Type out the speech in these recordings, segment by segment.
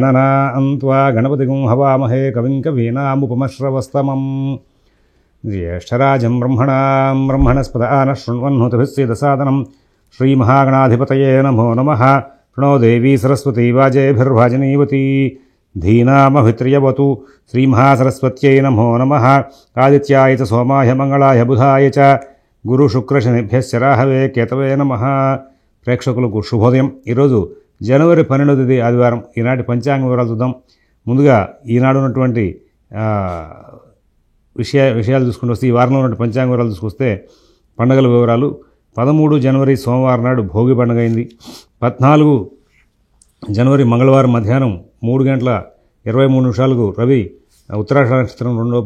గణనాన్త్వా గణపతిగుం హవామహే కవిం కవీనాముపమశ్రవస్తమం జ్యేష్ఠరాజం బ్రహ్మణస్పద నః శృణ్వన్నోతిభిస్సేదసాదనం శ్రీమహాగణాధిపతయే నమో నమః ప్రణో దేవీ సరస్వతీ వాజేభిర్వాజనీవతి ధీనామభిత్రియవతు శ్రీమహాసరస్వత్యై నమో నమః ఆదిత్యాయ చ సోమాయ మంగళాయ బుధాయ చ గురుశుక్రశనిభ్యశ్చ రాహవే కేతవే నమః. ప్రేక్షకులకు శుభోదయం. ఈరోజు జనవరి 12వ తేదీ ఆదివారం. ఈనాటి పంచాంగ వివరాలు చూద్దాం. ముందుగా ఈనాడు ఉన్నటువంటి విషయాలు చూసుకుంటూ వస్తే, ఈ వారంలో ఉన్న పంచాంగ వివరాలు చూసుకొస్తే పండుగల వివరాలు. 13 జనవరి సోమవారం నాడు భోగి పండుగ అయింది. 14 జనవరి మంగళవారం మధ్యాహ్నం 3 గంటల 23 నిమిషాలకు రవి ఉత్తరాషాఢ నక్షత్రం రెండో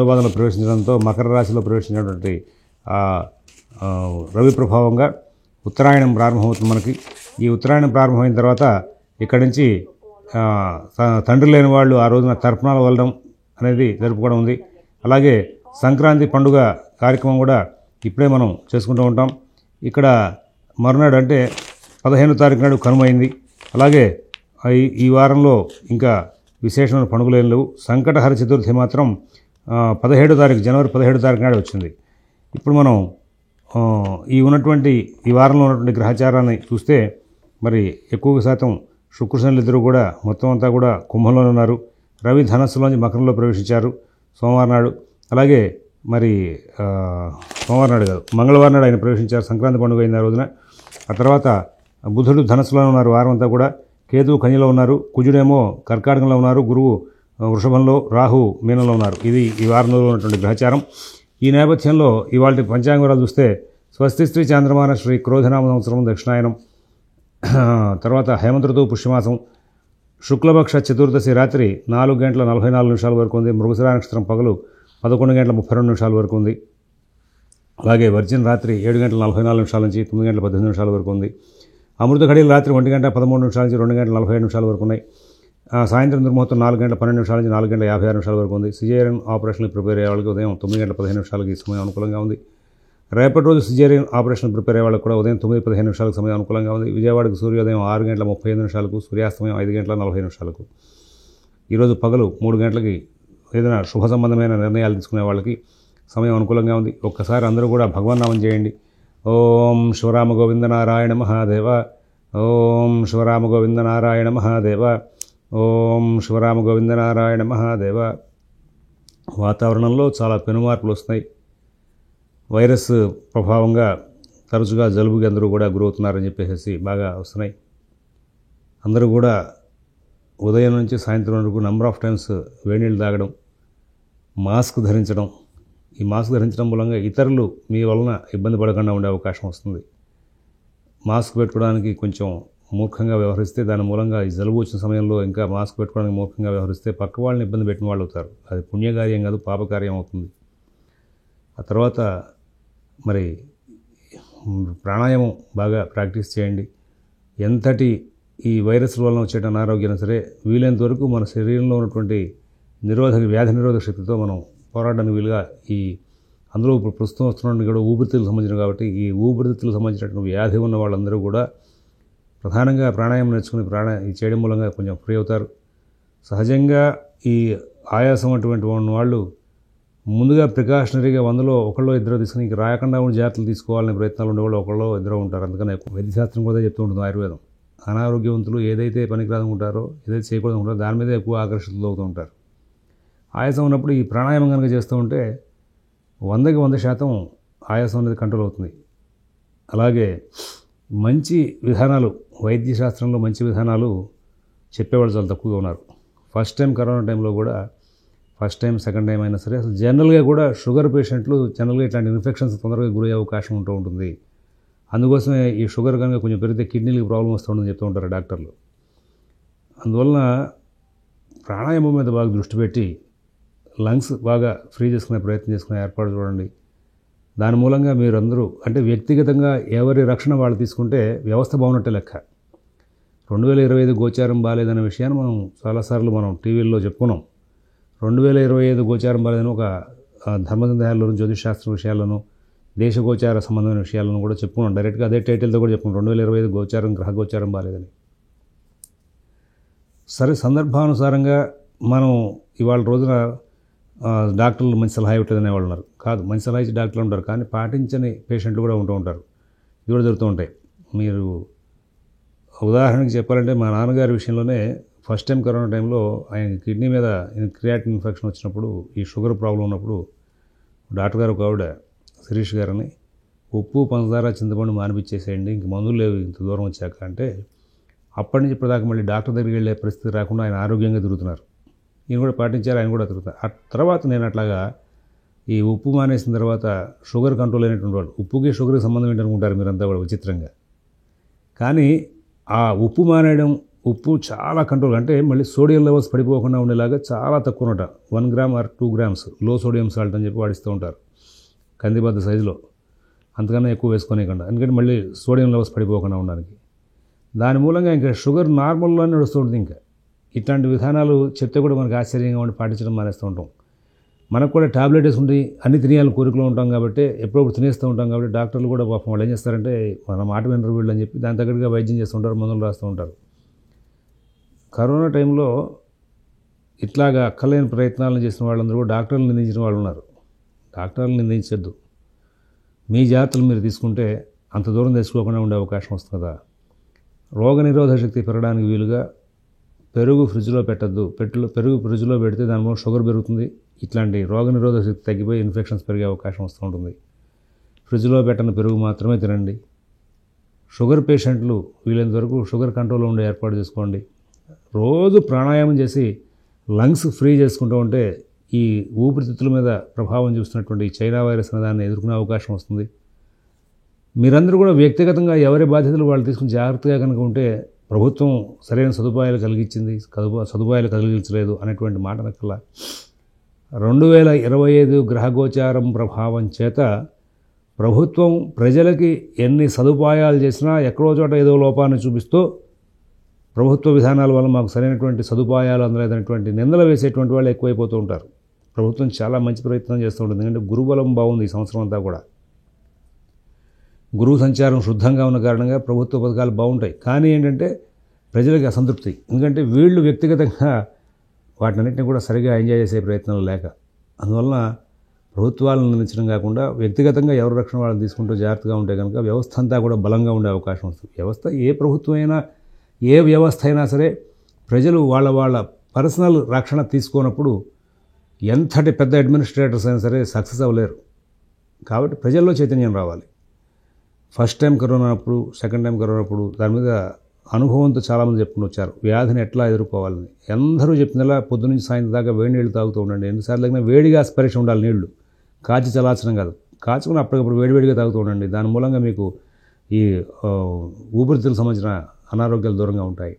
పాదంలో ప్రవేశించడంతో మకర రాశిలో ప్రవేశించినటువంటి రవి ప్రభావంగా ఉత్తరాయణం ప్రారంభమవుతుంది మనకి. ఈ ఉత్తరాయణం ప్రారంభమైన తర్వాత ఇక్కడి నుంచి తండ్రి లేని వాళ్ళు ఆ రోజున తర్పణాలు వల్లడం అనేది జరుపుకోవడం ఉంది. అలాగే సంక్రాంతి పండుగ కార్యక్రమం కూడా ఇప్పుడే మనం చేసుకుంటూ ఉంటాం. ఇక్కడ మరునాడు అంటే 15వ తారీఖు నాడు కనుమైంది. అలాగే ఈ వారంలో ఇంకా విశేషమైన పండుగలు ఏం లేవు. సంకటహర చతుర్థి మాత్రం 17వ తారీఖు జనవరి 17వ తారీఖు నాడు వచ్చింది. ఇప్పుడు మనం ఈ వారంలో ఉన్నటువంటి గ్రహచారాన్ని చూస్తే మరి ఎక్కువ శాతం శుక్రశనులు ఇద్దరు కూడా మొత్తం అంతా కూడా కుంభంలో ఉన్నారు. రవి ధనస్సులోంచి మకరంలో ప్రవేశించారు సోమవారం నాడు. అలాగే మరి సోమవారం నాడు కాదు, మంగళవారం నాడు ఆయన ప్రవేశించారు. సంక్రాంతి పండుగ అయింది ఆ రోజున. ఆ తర్వాత బుధుడు ధనస్సులో ఉన్నారు వారం అంతా కూడా. కేతువు కన్యలో ఉన్నారు. కుజుడేమో కర్కాటకంలో ఉన్నారు. గురువు వృషభంలో, రాహు మీనంలో ఉన్నారు. ఇది ఈ వారంలో ఉన్నటువంటి గ్రహచారం. ఈ నేపథ్యంలో ఇవాళ పంచాంగ వివరాలు చూస్తే స్వస్తి శ్రీ చాంద్రమాన శ్రీ క్రోధనామ సంవత్సరం దక్షిణాయనం, తర్వాత హేమంత ఋతువు పుష్యమాసం, శుక్లపక్ష చతుర్దశి రాత్రి 4 గంటల 44 నిమిషాల వరకు ఉంది. మృగశిర నక్షత్రం పగలు 11 గంటల 32 నిమిషాల వరకు ఉంది. అలాగే వర్జిన్ రాత్రి 7 గంటల 44 నిమిషాల నుంచి 9 గంటల 18 నిమిషాల వరకు ఉంది. అమృత ఘడియలు రాత్రి 1 గంట 13 నిమిషాల నుంచి 2 గంటల 47 నిమిషాల వరకు ఉన్నాయి. సాయంత్రం దుర్ముహూర్తం 4 గంటల 12 నిమిషాల నుంచి 4 గంటల 56 నిమిషాల వరకు ఉంది. సిజేరియన్ ఆపరేషన్లు ప్రిపేర్ అయ్యే వాళ్ళకి ఉదయం 9 గంటల 15 నిమిషాలకి ఈ సమయం అనుకూలంగా ఉంది. రేపటి రోజు సిజేరియన్ ఆపరేషన్ ప్రిపేర్ అయ్యే వాళ్ళకి కూడా ఉదయం 9:15 నిమిషాలకు సమయం అనుకూలంగా ఉంది. విజయవాడకు సూర్యోదయం 6 గంటల 35 నిమిషాలకు, సూర్యాస్తమయం 5 గంటల 40 నిమిషాలకు. ఈరోజు పగలు 3 గంటలకి ఏదైనా శుభ సంబంధమైన నిర్ణయాలు తీసుకునే వాళ్ళకి సమయం అనుకూలంగా ఉంది. ఒక్కసారి అందరూ కూడా భగవన్నామం చేయండి. ఓం శివరామ గోవింద నారాయణ మహాదేవ, ఓం శివరామ గోవింద నారాయణ మహాదేవ, ఓం శివరామ గోవింద నారాయణ మహాదేవ. వాతావరణంలో చాలా పెనుమార్పులు వస్తున్నాయి. వైరస్ ప్రభావంగా తరచుగా జలుబుకి అందరూ కూడా గురవుతున్నారని చెప్పేసి బాగా వస్తున్నాయి. అందరూ కూడా ఉదయం నుంచి సాయంత్రం వరకు నెంబర్ ఆఫ్ టైమ్స్ వేడినీళ్ళు తాగడం, మాస్క్ ధరించడం. ఈ మాస్క్ ధరించడం మూలంగా ఇతరులు మీ వలన ఇబ్బంది పడకుండా ఉండే అవకాశం వస్తుంది. మాస్క్ పెట్టుకోవడానికి కొంచెం మూర్ఖంగా వ్యవహరిస్తే, దాని మూలంగా ఈ జలుబు వచ్చిన సమయంలో ఇంకా మాస్క్ పెట్టుకోవడానికి మూర్ఖంగా వ్యవహరిస్తే పక్క వాళ్ళని ఇబ్బంది పెట్టిన వాళ్ళు అవుతారు. అది పుణ్యకార్యం కాదు, పాపకార్యం అవుతుంది. ఆ తర్వాత మరి ప్రాణాయామం బాగా ప్రాక్టీస్ చేయండి. ఎంతటి ఈ వైరస్ల వలన వచ్చే అనారోగ్యం సరే వీలైనంత వరకు మన శరీరంలో ఉన్నటువంటి వ్యాధి నిరోధక శక్తితో మనం పోరాడడానికి వీలుగా అందులో ఇప్పుడు ప్రస్తుతం వస్తున్న కూడా ఊపిరితిత్తులకు సంబంధించిన కాబట్టి ఈ ఊపిరితిత్తులకు సంబంధించినటువంటి వ్యాధి ఉన్న వాళ్ళందరూ కూడా ప్రధానంగా ప్రాణాయామం నేర్చుకుని చేయడం మూలంగా కొంచెం ఫ్రీ అవుతారు. సహజంగా ఈ ఆయాసం అటువంటి వాళ్ళు ముందుగా ప్రికాషనరీగా 100లో 1 2 తీసుకుని ఇంక రాకుండా ఉండి జాగ్రత్తలు తీసుకోవాలనే ప్రయత్నాలు ఉండేవాళ్ళు 1 2 ఉంటారు. అందుకని వైద్యశాస్త్రం కూడా చెప్తూ ఉంటుంది ఆయుర్వేదం. అనారోగ్యవంతులు ఏదైతే పనికిరాదు ఉంటారో, ఏదైతే చేయకూడదు ఉంటారో దాని మీద ఎక్కువ ఆకర్షితులు అవుతూ ఉంటారు. ఆయాసం ఉన్నప్పుడు ఈ ప్రాణాయామం కనుక చేస్తూ ఉంటే 100కి 100% ఆయాసం అనేది కంట్రోల్ అవుతుంది. అలాగే మంచి విధానాలు, వైద్యశాస్త్రంలో మంచి విధానాలు చెప్పేవాళ్ళు చాలా తక్కువగా ఉన్నారు. ఫస్ట్ టైం కరోనా టైంలో కూడా, ఫస్ట్ టైం సెకండ్ టైం అయినా సరే, అసలు జనరల్గా కూడా షుగర్ పేషెంట్లు జనరల్గా ఇట్లాంటి ఇన్ఫెక్షన్స్ తొందరగా గురయ్యే అవకాశం ఉంటూ ఉంటుంది. అందుకోసమే ఈ షుగర్ కనుక కొంచెం పెరిగితే కిడ్నీలకు ప్రాబ్లం వస్తుందని చెప్తూ ఉంటారు డాక్టర్లు. అందువలన ప్రాణాయామం మీద బాగా దృష్టి పెట్టి లంగ్స్ బాగా ఫ్రీ చేసుకునే ప్రయత్నం చేసుకునే ఏర్పాటు చూడండి. దాని మూలంగా మీరందరూ అంటే వ్యక్తిగతంగా ఎవరి రక్షణ వాళ్ళు తీసుకుంటే వ్యవస్థ బాగున్నట్టే లెక్క. 2025 గోచారం బాగాలేదనే విషయాన్ని మనం చాలాసార్లు టీవీల్లో చెప్పుకున్నాం. 2025 గోచారం బాగాలేదని ఒక ధర్మసందేహాల్లోనూ, జ్యోతిషశాస్త్ర విషయాల్లోనూ, దేశ గోచార సంబంధమైన విషయాలను కూడా చెప్పుకున్నాం. డైరెక్ట్గా అదే టైటిల్తో కూడా చెప్పుకున్నాం, 2025 గోచారం గ్రహ గోచారం బాగాలేదని. సరే సందర్భానుసారంగా మనం ఇవాళ రోజున డాక్టర్లు మంచి సలహా ఇవ్వట్లేదనే వాళ్ళు ఉన్నారు. కాదు, మంచి సలహా ఇచ్చే డాక్టర్లు ఉంటారు, కానీ పాటించని పేషెంట్లు కూడా ఉంటూ ఉంటారు. ఇది కూడా జరుగుతూ ఉంటాయి. మీరు ఉదాహరణకి చెప్పాలంటే మా నాన్నగారి విషయంలోనే ఫస్ట్ టైం కరోనా టైంలో ఆయన కిడ్నీ మీద క్రియాటిన్ ఇన్ఫెక్షన్ వచ్చినప్పుడు, ఈ షుగర్ ప్రాబ్లం ఉన్నప్పుడు డాక్టర్ గారు ఒక ఆవిడ శిరీష్ గారని ఉప్పు పంచదార చింతపండు మానిపించేసేయండి, ఇంక మందులు లేవు ఇంత దూరం వచ్చాక అంటే, అప్పటి నుంచి ఇప్పటిదాకా మళ్ళీ డాక్టర్ దగ్గరికి వెళ్ళే పరిస్థితి రాకుండా ఆయన ఆరోగ్యంగా తిరుగుతున్నారు. ఈయన కూడా పాటించారు, ఆయన కూడా తిరుగుతారు. ఆ తర్వాత నేను అట్లాగా ఈ ఉప్పు మానేసిన తర్వాత షుగర్ కంట్రోల్ అయినటువంటి వాళ్ళు, ఉప్పుకి షుగర్కి సంబంధం ఏంటనుకుంటారు మీరంతా కూడా విచిత్రంగా. కానీ ఆ ఉప్పు మానేయడం, ఉప్పు చాలా కంట్రోల్, అంటే మళ్ళీ సోడియం లెవెల్స్ పడిపోకుండా ఉండేలాగా చాలా తక్కువ ఉన్నట, 1 గ్రామ్ ఆర్ 2 గ్రామ్స్ లో సోడియం సాల్ట్ అని చెప్పి వాడిస్తూ ఉంటారు కందిబద్ద సైజులో, అంతకన్నా ఎక్కువ వేసుకోనికుండా, ఎందుకంటే మళ్ళీ సోడియం లెవెల్స్ పడిపోకుండా ఉండడానికి. దాని మూలంగా ఇంకా షుగర్ నార్మల్లోనే నడుస్తూ ఉంటుంది. ఇంకా ఇట్లాంటి విధానాలు చెప్తే కూడా మనకు ఆశ్చర్యంగా ఉండి పాటించడం మానేస్తూ ఉంటాం. మనకు కూడా టాబ్లెట్ వేసుకుంటే అన్ని తినేయాలని కోరికలో ఉంటాం కాబట్టి, ఎప్పుడప్పుడు తినేస్తూ ఉంటాం కాబట్టి డాక్టర్లు కూడా పాపం వాళ్ళు ఏం చేస్తారంటే మన మాట వినరు వీళ్ళు అని చెప్పి దాని తగ్గట్టుగా వైద్యం చేస్తుంటారు, మందులు రాస్తూ ఉంటారు. కరోనా టైంలో ఇట్లాగా అక్కర్లేని ప్రయత్నాలను చేసిన వాళ్ళందరూ కూడా డాక్టర్లు నిందించిన వాళ్ళు ఉన్నారు. డాక్టర్లు నిందించద్దు, మీ జాగ్రత్తలు మీరు తీసుకుంటే అంత దూరం తెచ్చుకోకుండా ఉండే అవకాశం వస్తుంది కదా. రోగ నిరోధక శక్తి పెరగడానికి వీలుగా పెరుగు ఫ్రిడ్జ్లో పెట్టద్దు, పెరుగు ఫ్రిడ్జ్లో పెడితే దానిలో షుగర్ పెరుగుతుంది, ఇట్లాంటి రోగ నిరోధక శక్తి తగ్గిపోయి ఇన్ఫెక్షన్స్ పెరిగే అవకాశం వస్తూ ఉంటుంది. ఫ్రిడ్జ్లో పెట్టని పెరుగు మాత్రమే తినండి. షుగర్ పేషెంట్లు వీలైనంత వరకు షుగర్ కంట్రోల్లో ఉండే ఏర్పాటు చేసుకోండి. రోజు ప్రాణాయామం చేసి లంగ్స్ ఫ్రీ చేసుకుంటూ ఉంటే ఈ ఊపిరితిత్తుల మీద ప్రభావం చూస్తున్నటువంటి చైనా వైరస్ అనే దాన్ని ఎదుర్కొనే అవకాశం వస్తుంది. మీరందరూ కూడా వ్యక్తిగతంగా ఎవరి బాధ్యతలు వాళ్ళు తీసుకుని జాగ్రత్తగా కనుక ఉంటే, ప్రభుత్వం సరైన సదుపాయాలు కలిగించలేదు అనేటువంటి మాట నక్కల 2025 గ్రహగోచారం ప్రభావం చేత ప్రభుత్వం ప్రజలకి ఎన్ని సదుపాయాలు చేసినా ఎక్కడో చోట ఏదో లోపాన్ని చూపిస్తూ ప్రభుత్వ విధానాల వల్ల మాకు సరైనటువంటి సదుపాయాలు అందలేదనేటువంటి నిందలు వేసేటువంటి వాళ్ళు ఎక్కువైపోతూ ఉంటారు. ప్రభుత్వం చాలా మంచి ప్రయత్నం చేస్తూ ఉంటుంది, ఎందుకంటే గురుబలం బాగుంది ఈ సంవత్సరం అంతా కూడా. గురువు సంచారం శుద్ధంగా ఉన్న కారణంగా ప్రభుత్వ పథకాలు బాగుంటాయి. కానీ ఏంటంటే ప్రజలకి అసంతృప్తి, ఎందుకంటే వీళ్ళు వ్యక్తిగతంగా వాటినన్నింటినీ కూడా సరిగా ఎంజాయ్ చేసే ప్రయత్నాలు లేక, అందువలన ప్రభుత్వాలను నిందించడం కాకుండా వ్యక్తిగతంగా ఎవరి రక్షణ వాళ్ళని తీసుకుంటూ జాగ్రత్తగా ఉంటే కనుక వ్యవస్థ అంతా కూడా బలంగా ఉండే అవకాశం వస్తుంది. వ్యవస్థ ఏ ప్రభుత్వం అయినా ఏ వ్యవస్థ అయినా సరే ప్రజలు వాళ్ళ పర్సనల్ రక్షణ తీసుకోనప్పుడు ఎంతటి పెద్ద అడ్మినిస్ట్రేటర్స్ అయినా సరే సక్సెస్ అవ్వలేరు. కాబట్టి ప్రజల్లో చైతన్యం రావాలి. ఫస్ట్ టైం కరోనా అప్పుడు, సెకండ్ టైం కరోనా అప్పుడు దాని మీద అనుభవంతో చాలామంది చెప్పుకుని వచ్చారు, వ్యాధిని ఎట్లా ఎదుర్కోవాలని. అందరూ చెప్పినలా పొద్దు నుంచి సాయంత్రం దాకా వేడి నీళ్ళు తాగుతూ ఉండండి. ఎన్నిసార్లు తగిన వేడిగా స్పరిశ ఉండాలి, నీళ్లు కాచి చలాచడం కాదు, కాచుకుని అప్పటికప్పుడు వేడివేడిగా తాగుతూ ఉండండి. దాని మూలంగా మీకు ఈ ఊపిరితిత్తులకు సంబంధించిన అనారోగ్యాలు దూరంగా ఉంటాయి.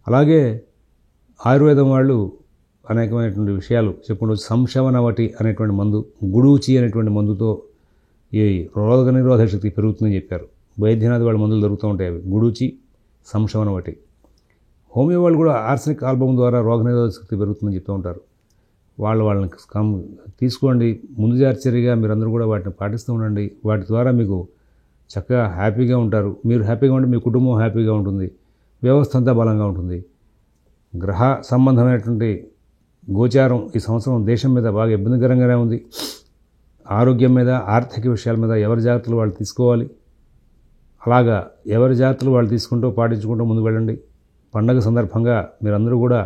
అలాగే ఆయుర్వేదం వాళ్ళు అనేకమైనటువంటి విషయాలు చెప్పుకుంటూ సంశవనవటి అనేటువంటి మందు, గుడూచి అనేటువంటి మందుతో ఈ రోగ నిరోధక శక్తి పెరుగుతుందని చెప్పారు. వైద్యనాథ్ వాళ్ళ మందులు దొరుకుతూ ఉంటాయి, అవి గుడూచి, సంశవనవటి. హోమియో వాళ్ళు కూడా ఆర్సెనిక్ ఆల్బమ్ ద్వారా రోగ నిరోధక శక్తి పెరుగుతుందని చెప్తూ ఉంటారు. వాళ్ళని తీసుకోండి. ముందు జాగ్రత్తగా మీరందరూ కూడా వాటిని పాటిస్తూ ఉండండి. వాటి ద్వారా మీకు చక్కగా హ్యాపీగా ఉంటారు. మీరు హ్యాపీగా ఉంటే మీ కుటుంబం హ్యాపీగా ఉంటుంది, వ్యవస్థ అంతా బలంగా ఉంటుంది. గ్రహ సంబంధమైనటువంటి గోచారం ఈ సంవత్సరం దేశం మీద బాగా ఇబ్బందికరంగానే ఉంది. ఆరోగ్యం మీద, ఆర్థిక విషయాల మీద ఎవరి జాగ్రత్తలు వాళ్ళు తీసుకోవాలి. అలాగా ఎవరి జాగ్రత్తలు వాళ్ళు తీసుకుంటూ పాటించుకుంటూ ముందుకు వెళ్ళండి. పండగ సందర్భంగా మీరందరూ కూడా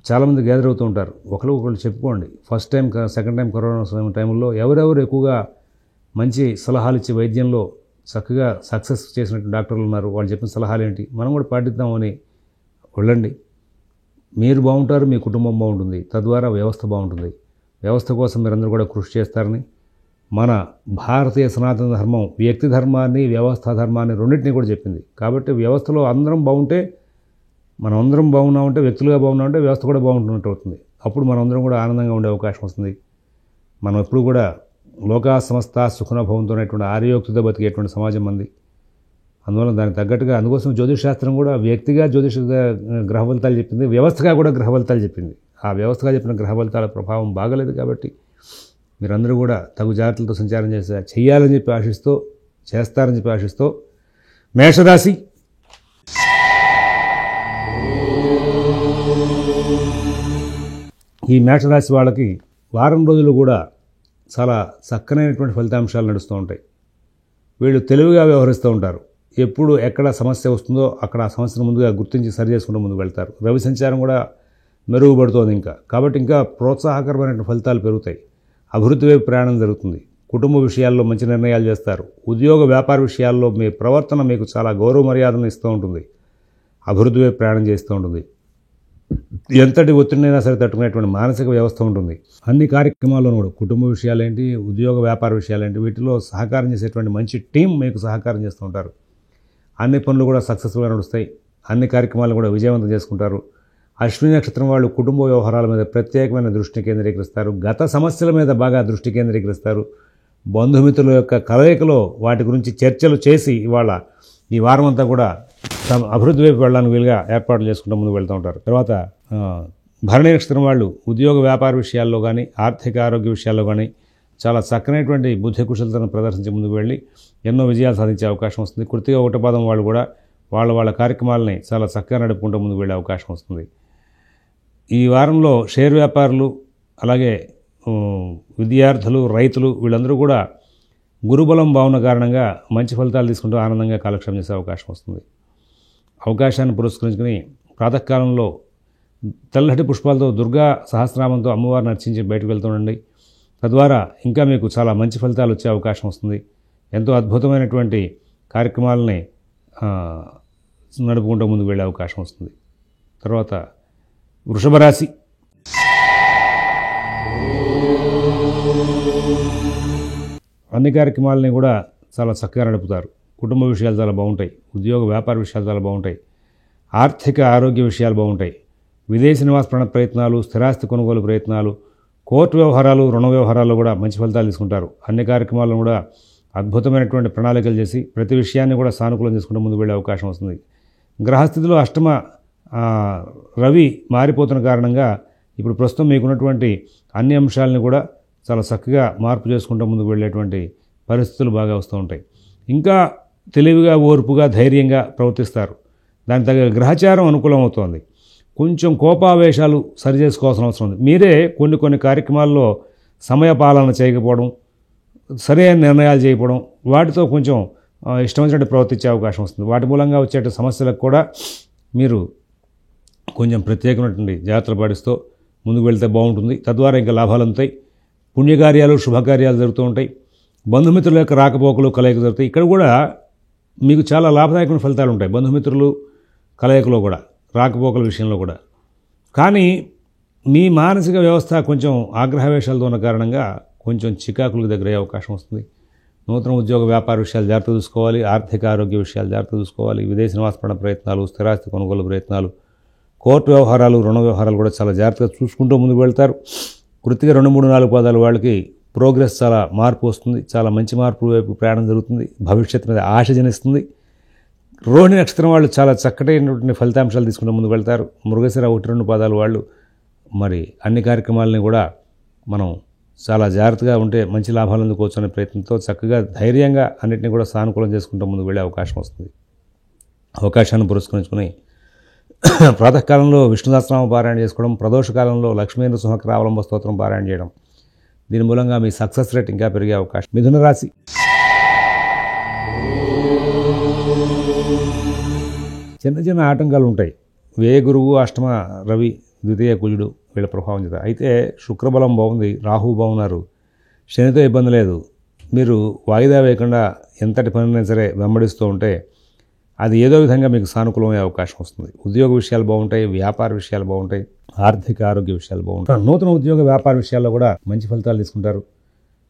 చాలామంది గ్యాదర్ అవుతూ ఉంటారు, ఒకళ్ళు చెప్పుకోండి. First time, second time corona టైంలో ఎవరెవరు ఎక్కువగా మంచి సలహాలు ఇచ్చే వైద్యంలో చక్కగా సక్సెస్ చేసినట్టు డాక్టర్లు ఉన్నారు, వాళ్ళు చెప్పిన సలహాలు ఏంటి మనం కూడా పాటిద్దామని వెళ్ళండి. మీరు బాగుంటారు, మీ కుటుంబం బాగుంటుంది, తద్వారా వ్యవస్థ బాగుంటుంది. వ్యవస్థ కోసం మీరందరూ కూడా కృషి చేస్తారని మన భారతీయ సనాతన ధర్మం వ్యక్తి ధర్మాన్ని, వ్యవస్థా ధర్మాన్ని రెండింటినీ కూడా చెప్పింది. కాబట్టి వ్యవస్థలో అందరం బాగుంటే, మనం అందరం బాగున్నామంటే, వ్యక్తులుగా బాగున్నామంటే వ్యవస్థ కూడా బాగుంటున్నట్టు అవుతుంది. అప్పుడు మనం అందరం కూడా ఆనందంగా ఉండే అవకాశం వస్తుంది. మనం ఎప్పుడు కూడా లోకా సమస్త సుఖన భవంతో అనేటువంటి ఆర్యోక్తితో బతికేటువంటి సమాజం మంది. అందువల్ల దానికి తగ్గట్టుగా, అందుకోసం జ్యోతిష్ శాస్త్రం కూడా వ్యక్తిగా జ్యోతిష గ్రహ ఫలితాలు చెప్పింది, వ్యవస్థగా కూడా గ్రహ ఫలితాలు చెప్పింది. ఆ వ్యవస్థగా చెప్పిన గ్రహ ఫలితాల ప్రభావం బాగలేదు. కాబట్టి మీరందరూ కూడా తగు జాగ్రత్తలతో సంచారం చేయాలని చెప్పి ఆశిస్తూ, చేస్తారని చెప్పి ఆశిస్తూ, మేషరాశి ఈ మేషరాశి వాళ్ళకి వారం రోజులు కూడా చాలా చక్కనైనటువంటి ఫలితాంశాలు నడుస్తూ ఉంటాయి. వీళ్ళు తెలివిగా వ్యవహరిస్తూ ఉంటారు. ఎప్పుడు ఎక్కడ సమస్య వస్తుందో అక్కడ ఆ సమస్యను ముందుగా గుర్తించి సరి చేసుకుంటూ ముందుకు వెళ్తారు. రవి సంచారం కూడా మెరుగుపడుతోంది కాబట్టి ఇంకా ప్రోత్సాహకరమైన ఫలితాలు పెరుగుతాయి. అభివృద్ధి వైపు ప్రయాణం జరుగుతుంది. కుటుంబ విషయాల్లో మంచి నిర్ణయాలు చేస్తారు. ఉద్యోగ వ్యాపార విషయాల్లో మీ ప్రవర్తన మీకు చాలా గౌరవ మర్యాదను ఇస్తూ ఉంటుంది. అభివృద్ధి వైపు ప్రయాణం చేస్తూ ఉంటుంది. ఎంతటి ఒత్తిడినైనా సరే తట్టుకునేటువంటి మానసిక వ్యవస్థ ఉంటుంది. అన్ని కార్యక్రమాల్లోనూ కూడా కుటుంబ విషయాలేంటి, ఉద్యోగ వ్యాపార విషయాలేంటి, వీటిలో సహకారం చేసేటువంటి మంచి టీం మీకు సహకారం చేస్తూ ఉంటారు. అన్ని పనులు కూడా సక్సెస్ఫుల్గా నడుస్తాయి. అన్ని కార్యక్రమాలు కూడా విజయవంతం చేసుకుంటారు. అశ్విని నక్షత్రం వాళ్ళు కుటుంబ వ్యవహారాల మీద ప్రత్యేకమైన దృష్టిని కేంద్రీకరిస్తారు. గత సమస్యల మీద బాగా దృష్టి కేంద్రీకరిస్తారు. బంధుమిత్రుల యొక్క కలయికలో వాటి గురించి చర్చలు చేసి ఇవాళ ఈ వారం అంతా కూడా అభివృద్ధి వైపు వెళ్ళడానికి వీలుగా ఏర్పాట్లు చేసుకుంటూ ముందుకు వెళ్తూ ఉంటారు. తర్వాత భరణి నక్షత్రం వాళ్ళు ఉద్యోగ వ్యాపార విషయాల్లో కానీ ఆర్థిక ఆరోగ్య విషయాల్లో కానీ చాలా చక్కనైనటువంటి బుద్ధి కుశలతను ప్రదర్శించి ముందుకు వెళ్ళి ఎన్నో విజయాలు సాధించే అవకాశం వస్తుంది. కృతిక ఒకటి పాదం వాళ్ళు కూడా వాళ్ళ కార్యక్రమాలని చాలా చక్కగా నడుపుకుంటూ ముందుకు వెళ్ళే అవకాశం వస్తుంది. ఈ వారంలో షేర్ వ్యాపారులు, అలాగే విద్యార్థులు, రైతులు వీళ్ళందరూ కూడా గురుబలం భావన కారణంగా మంచి ఫలితాలు తీసుకుంటూ ఆనందంగా కాలక్షేపం చేసే అవకాశం వస్తుంది. అవకాశాన్ని పురస్కరించుకుని ప్రాతకాలంలో తెల్లటి పుష్పాలతో దుర్గా సహస్రనామంతో అమ్మవారిని అర్చించి బయటకు వెళ్తుండండి. తద్వారా ఇంకా మీకు చాలా మంచి ఫలితాలు వచ్చే అవకాశం వస్తుంది. ఎంతో అద్భుతమైనటువంటి కార్యక్రమాలని నడుపుకుంటూ ముందుకు వెళ్ళే అవకాశం వస్తుంది. తర్వాత వృషభ రాశి. అన్ని కార్యక్రమాలని కూడా చాలా చక్కగా నడుపుతారు. కుటుంబ విషయాలు చాలా బాగుంటాయి. ఉద్యోగ వ్యాపార విషయాలు చాలా బాగుంటాయి. ఆర్థిక ఆరోగ్య విషయాలు బాగుంటాయి. విదేశీ నివాస ప్రయత్నాలు, స్థిరాస్తి కొనుగోలు ప్రయత్నాలు, కోర్టు వ్యవహారాలు, రుణ వ్యవహారాల్లో కూడా మంచి ఫలితాలు తీసుకుంటారు. అన్ని కార్యక్రమాలను కూడా అద్భుతమైనటువంటి ప్రణాళికలు చేసి ప్రతి విషయాన్ని కూడా సానుకూలం చేసుకుంటూ ముందుకు వెళ్ళే అవకాశం వస్తుంది. గ్రహస్థితిలో అష్టమ రవి మారిపోతున్న కారణంగా ఇప్పుడు ప్రస్తుతం మీకున్నటువంటి అన్ని అంశాలని కూడా చాలా చక్కగా మార్పు చేసుకుంటూ ముందుకు వెళ్ళేటువంటి పరిస్థితులు బాగా వస్తూ ఉంటాయి. ఇంకా తెలివిగా, ఓర్పుగా, ధైర్యంగా ప్రవర్తిస్తారు. దాని తగ్గ గ్రహచారం అనుకూలం అవుతోంది. కొంచెం కోపావేశాలు సరి చేసుకోవాల్సిన అవసరం ఉంది. మీరే కొన్ని కార్యక్రమాల్లో సమయపాలన చేయకపోవడం, సరైన నిర్ణయాలు చేయకపోవడం, వాటితో కొంచెం ఇష్టం వచ్చినట్టు ప్రవర్తించే అవకాశం వస్తుంది. వాటి మూలంగా వచ్చే సమస్యలకు కూడా మీరు కొంచెం ప్రత్యేకమైనటువంటి జాగ్రత్తలు పాటిస్తూ ముందుకు వెళ్తే బాగుంటుంది. తద్వారా ఇంకా లాభాలు అందుతాయి. పుణ్యకార్యాలు, శుభకార్యాలు జరుగుతూ ఉంటాయి. బంధుమిత్రుల యొక్క రాకపోకలు, కలయిక జరుగుతాయి. ఇక్కడ కూడా మీకు చాలా లాభదాయకమైన ఫలితాలు ఉంటాయి. బంధుమిత్రులు కలయికలో కూడా, రాకపోకల విషయంలో కూడా. కానీ మీ మానసిక వ్యవస్థ కొంచెం ఆగ్రహవేశాలతో ఉన్న కారణంగా కొంచెం చికాకులకు దగ్గరయ్యే అవకాశం వస్తుంది. నూతన ఉద్యోగ వ్యాపార విషయాలు జాగ్రత్త చూసుకోవాలి. ఆర్థిక ఆరోగ్య విషయాలు జాగ్రత్త చూసుకోవాలి. విదేశీ నివాస ప్రయత్నాలు, స్థిరాస్తి కొనుగోలు ప్రయత్నాలు, కోర్టు వ్యవహారాలు, రుణ వ్యవహారాలు కూడా చాలా జాగ్రత్తగా చూసుకుంటూ ముందుకు వెళ్తారు. కృతిగా 2, 3, 4 పాదాలు వాళ్ళకి ప్రోగ్రెస్ చాలా మార్పు వస్తుంది. చాలా మంచి మార్పు వైపు ప్రయాణం జరుగుతుంది. భవిష్యత్తు మీద ఆశ జనిస్తుంది. రోహిణి నక్షత్రం వాళ్ళు చాలా చక్కటైనటువంటి ఫలితాంశాలు తీసుకుంటూ ముందుకు వెళ్తారు. మృగశిర 1, 2 పాదాలు వాళ్ళు మరి అన్ని కార్యక్రమాలని కూడా మనం చాలా జాగ్రత్తగా ఉంటే మంచి లాభాలు అందుకోవచ్చు అనే ప్రయత్నంతో చక్కగా ధైర్యంగా అన్నింటినీ కూడా సానుకూలం చేసుకుంటూ ముందుకు వెళ్ళే అవకాశం వస్తుంది. అవకాశాన్ని పురస్కరించుకుని ప్రాతకాలంలో విష్ణు సహస్రనామ పారాయణ చేసుకోవడం, ప్రదోషకాలంలో లక్ష్మీ నృసింహకరావలంబ స్తోత్రం పారాయణ చేయడం, దీని మూలంగా మీ సక్సెస్ రేట్ ఇంకా పెరిగే అవకాశం. మిథున రాశి. చిన్న ఆటంకాలు ఉంటాయి. వ్యయ గురువు, అష్టమ రవి, ద్వితీయ కుజుడు వీళ్ళ ప్రభావం చేత. అయితే శుక్రబలం బాగుంది, రాహు బాగున్నారు, శనితో ఇబ్బంది లేదు. మీరు వాయిదా వేయకుండా ఎంతటి పనినైనా సరే వెంబడిస్తూ ఉంటే అది ఏదో విధంగా మీకు సానుకూలమయ్యే అవకాశం వస్తుంది. ఉద్యోగ విషయాలు బాగుంటాయి, వ్యాపార విషయాలు బాగుంటాయి, ఆర్థిక ఆరోగ్య విషయాలు బాగుంటాయి. నూతన ఉద్యోగ వ్యాపార విషయాల్లో కూడా మంచి ఫలితాలు తీసుకుంటారు.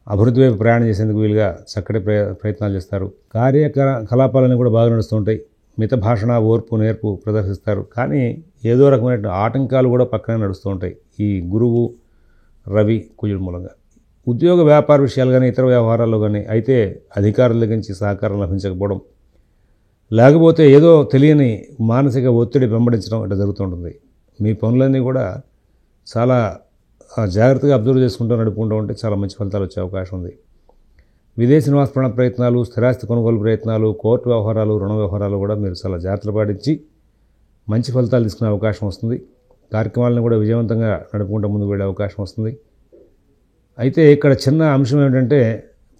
అభివృద్ధి వైపు ప్రయాణం చేసేందుకు వీలుగా చక్కటి ప్రయత్నాలు చేస్తారు. కార్యకలాపాలన్నీ కూడా బాగా నడుస్తూ ఉంటాయి. మిత భాషణ, ఓర్పు, నేర్పు ప్రదర్శిస్తారు. కానీ ఏదో రకమైన ఆటంకాలు కూడా పక్కనే నడుస్తూ ఉంటాయి ఈ గురువు, రవి, కుజుడు మూలంగా. ఉద్యోగ వ్యాపార విషయాలు కానీ ఇతర వ్యవహారాల్లో కానీ అయితే అధికారుల దగ్గర నుంచి సహకారం లభించకపోవడం, లేకపోతే ఏదో తెలియని మానసిక ఒత్తిడి వెంబడించడం ఇట్లా జరుగుతుంటుంది. మీ పనులన్నీ కూడా చాలా జాగ్రత్తగా అబ్జర్వ్ చేసుకుంటూ నడుపుకుంటూ ఉంటే చాలా మంచి ఫలితాలు వచ్చే అవకాశం ఉంది. విదేశీ నివాస ప్రయత్నాలు, స్థిరాస్తి కొనుగోలు ప్రయత్నాలు, కోర్టు వ్యవహారాలు, రుణ వ్యవహారాలు కూడా మీరు చాలా జాగ్రత్తలు పాటించి మంచి ఫలితాలు తీసుకునే అవకాశం వస్తుంది. కార్యక్రమాలను కూడా విజయవంతంగా నడుపుకుంటూ ముందుకు వెళ్ళే అవకాశం వస్తుంది. అయితే ఇక్కడ చిన్న అంశం ఏమిటంటే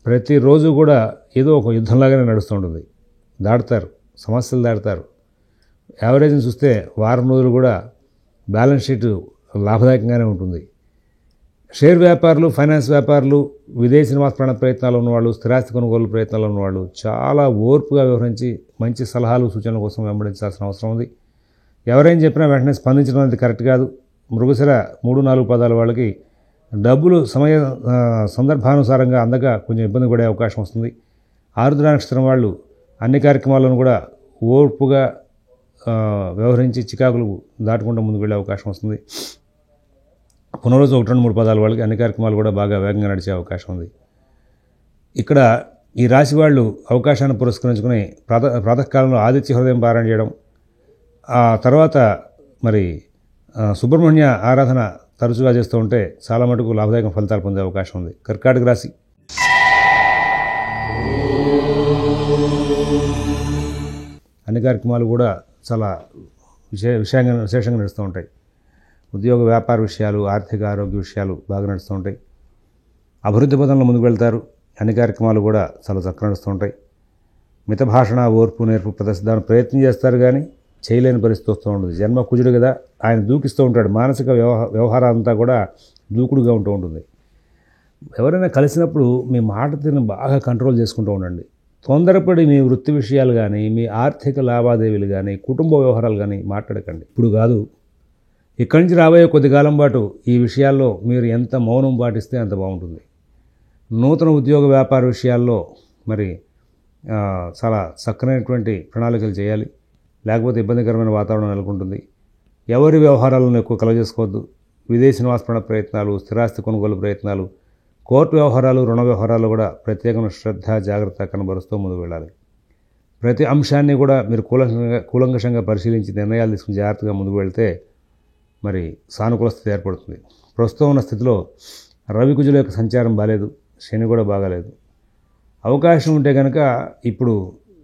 ప్రతిరోజు కూడా ఏదో ఒక యుద్ధంలాగానే నడుస్తూ ఉంటుంది. దాటుతారు, సమస్యలు దాటుతారు. యావరేజ్ని చూస్తే వారం రోజులు కూడా బ్యాలెన్స్ షీట్ లాభదాయకంగానే ఉంటుంది. షేర్ వ్యాపారులు, ఫైనాన్స్ వ్యాపారులు, విదేశీ నివాస ప్రయత్నాలు ఉన్నవాళ్ళు, స్థిరాస్తి కొనుగోలు ప్రయత్నాలు ఉన్నవాళ్ళు చాలా ఓర్పుగా వ్యవహరించి మంచి సలహాలు సూచనల కోసం వెంబడించాల్సిన అవసరం ఉంది. ఎవరైనా చెప్పినా వెంటనే స్పందించడం అనేది కరెక్ట్ కాదు. మృగశిర 3-4 పదాల వాళ్ళకి డబ్బులు సందర్భానుసారంగా అందక కొంచెం ఇబ్బంది పడే అవకాశం వస్తుంది. ఆరుద్ర నక్షత్రం వాళ్ళు అన్ని కార్యక్రమాలను కూడా ఓర్పుగా వ్యవహరించి చికాకులు దాటుకుంటూ ముందుకు వెళ్ళే అవకాశం వస్తుంది. పునరోజు 1-2-3 పదాల వాళ్ళకి అన్ని కార్యక్రమాలు కూడా బాగా వేగంగా నడిచే అవకాశం ఉంది. ఇక్కడ ఈ రాశి వాళ్ళు అవకాశాన్ని పురస్కరించుకుని ప్రాతకాలంలో ఆదిత్య హృదయం పారాయణ చేయడం, ఆ తర్వాత మరి సుబ్రహ్మణ్య ఆరాధన తరచుగా చేస్తూ ఉంటే చాలా మటుకు లాభదాయక ఫలితాలు పొందే అవకాశం ఉంది. కర్కాటక రాశి అన్ని కార్యక్రమాలు కూడా చాలా విశేషంగా నడుస్తూ ఉంటాయి. ఉద్యోగ వ్యాపార విషయాలు, ఆర్థిక ఆరోగ్య విషయాలు బాగా నడుస్తూ ఉంటాయి. అభివృద్ధి పదంలో ముందుకు వెళ్తారు. అన్ని కార్యక్రమాలు కూడా చాలా చక్కగా నడుస్తూ ఉంటాయి. మిత భాషణ, ఓర్పు, నేర్పు ప్రదర్శించడానికి ప్రయత్నం చేస్తారు కానీ చేయలేని పరిస్థితి వస్తూ ఉంటుంది. జన్మ కుజుడు కదా, ఆయన దూకిస్తూ ఉంటాడు. మానసిక వ్యవహారం అంతా కూడా దూకుడుగా ఉంటూ ఉంటుంది. ఎవరైనా కలిసినప్పుడు మీ మాట తీరును బాగా కంట్రోల్ చేసుకుంటూ ఉండండి. తొందరపడి మీ వృత్తి విషయాలు కానీ, మీ ఆర్థిక లావాదేవీలు కానీ, కుటుంబ వ్యవహారాలు కానీ మాట్లాడకండి. ఇప్పుడు కాదు, ఇక్కడి నుంచి రాబోయే కొద్ది కాలం పాటు ఈ విషయాల్లో మీరు ఎంత మౌనం పాటిస్తే అంత బాగుంటుంది. నూతన ఉద్యోగ వ్యాపార విషయాల్లో మరి చాలా చక్కనైనటువంటి ప్రణాళికలు చేయాలి. లేకపోతే ఇబ్బందికరమైన వాతావరణం నెలకొంటుంది. ఎవరి వ్యవహారాలను ఎక్కువ కలగజేసుకోవద్దు. విదేశీ నివాస ప్రయత్నాలు, స్థిరాస్తి కొనుగోలు ప్రయత్నాలు, కోర్టు వ్యవహారాలు, రుణ వ్యవహారాలు కూడా ప్రత్యేకమైన శ్రద్ధ, జాగ్రత్త కనబరుస్తూ ముందుకు వెళ్ళాలి. ప్రతి అంశాన్ని కూడా మీరు కూలంకషంగా పరిశీలించి నిర్ణయాలు తీసుకుని జాగ్రత్తగా ముందుకు వెళ్తే మరి సానుకూల స్థితి ఏర్పడుతుంది. ప్రస్తుతం ఉన్న స్థితిలో రవి కుజుల యొక్క సంచారం బాలేదు, శని కూడా బాగాలేదు. అవకాశం ఉంటే కనుక ఇప్పుడు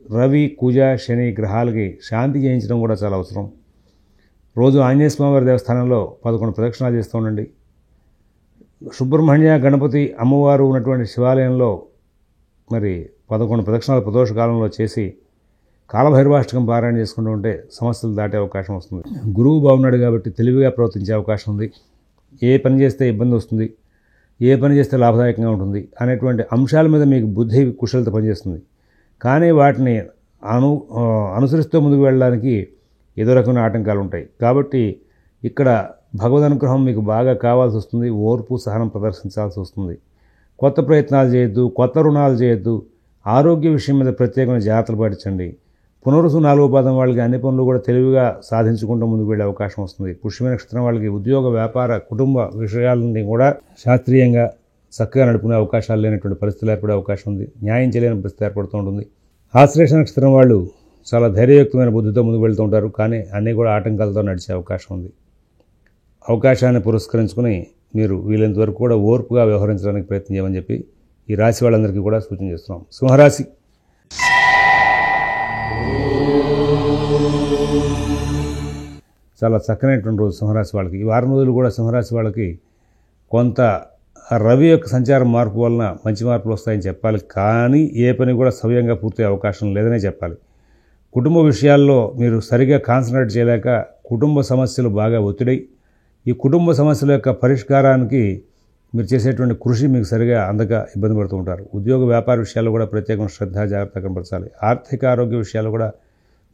రవి, కుజ, శని గ్రహాలకి శాంతి చేయించడం కూడా చాలా అవసరం. రోజు ఆంజనేయ స్వామివారి దేవస్థానంలో 11 ప్రదక్షిణాలు చేస్తూ ఉండండి. సుబ్రహ్మణ్య, గణపతి, అమ్మవారు ఉన్నటువంటి శివాలయంలో మరి 11 ప్రదక్షిణాలు ప్రదోష కాలంలో చేసి కాలభైరవాష్టకం పారాయణ చేసుకుంటూ ఉంటే సమస్యలు దాటే అవకాశం వస్తుంది. గురువు బాగున్నాడు కాబట్టి తెలివిగా ప్రవర్తించే అవకాశం ఉంది. ఏ పని చేస్తే ఇబ్బంది వస్తుంది, ఏ పని చేస్తే లాభదాయకంగా ఉంటుంది అనేటువంటి అంశాల మీద మీకు బుద్ధి, కుశలత పనిచేస్తుంది. కానీ వాటిని అనుసరిస్తూ ముందుకు వెళ్ళడానికి ఏదో రకమైన ఆటంకాలు ఉంటాయి. కాబట్టి ఇక్కడ భగవద్ అనుగ్రహం మీకు బాగా కావాల్సి వస్తుంది. ఓర్పు, సహనం ప్రదర్శించాల్సి వస్తుంది. కొత్త ప్రయత్నాలు చేయొద్దు, కొత్త రుణాలు చేయొద్దు. ఆరోగ్య విషయం మీద ప్రత్యేకమైన జాగ్రత్తలు పాటించండి. పునరుసు 4వ పాదం వాళ్ళకి అన్ని పనులు కూడా తెలివిగా సాధించుకుంటూ ముందుకు వెళ్ళే అవకాశం వస్తుంది. పుష్యమి నక్షత్రం వాళ్ళకి ఉద్యోగ, వ్యాపార, కుటుంబ విషయాలని కూడా శాస్త్రీయంగా చక్కగా నడుపుకునే అవకాశాలు లేనటువంటి పరిస్థితులు ఏర్పడే అవకాశం ఉంది. న్యాయం చేయలేని పరిస్థితి ఏర్పడుతూ ఉంటుంది. ఆశ్లేష నక్షత్రం వాళ్ళు చాలా ధైర్యయుక్తమైన బుద్ధితో ముందుకు వెళ్తూ ఉంటారు. కానీ అన్నీ కూడా ఆటంకాలతో నడిచే అవకాశం ఉంది. అవకాశాన్ని పురస్కరించుకుని మీరు వీలైనంత వరకు కూడా ఓర్పుగా వ్యవహరించడానికి ప్రయత్నం చేయమని చెప్పి ఈ రాశి వాళ్ళందరికీ కూడా సూచన చేస్తున్నాం. సింహరాశి చాలా చక్కనైనటువంటి రోజు సింహరాశి వాళ్ళకి. ఈ వారం రోజులు కూడా సింహరాశి వాళ్ళకి కొంత రవి యొక్క సంచారం మార్పు వలన మంచి మార్పులు వస్తాయని చెప్పాలి. కానీ ఏ పని కూడా సవ్యంగా పూర్తయ్యే అవకాశం లేదనే చెప్పాలి. కుటుంబ విషయాల్లో మీరు సరిగా కాన్సన్ట్రేట్ చేయలేక కుటుంబ సమస్యలు బాగా ఒత్తిడై ఈ కుటుంబ సమస్యల యొక్క పరిష్కారానికి మీరు చేసేటువంటి కృషి మీకు సరిగా అందక ఇబ్బంది పడుతూ ఉంటారు. ఉద్యోగ వ్యాపార విషయాల్లో కూడా ప్రత్యేకమైన శ్రద్ధ, జాగ్రత్త కనపరచాలి. ఆర్థిక ఆరోగ్య విషయాలు కూడా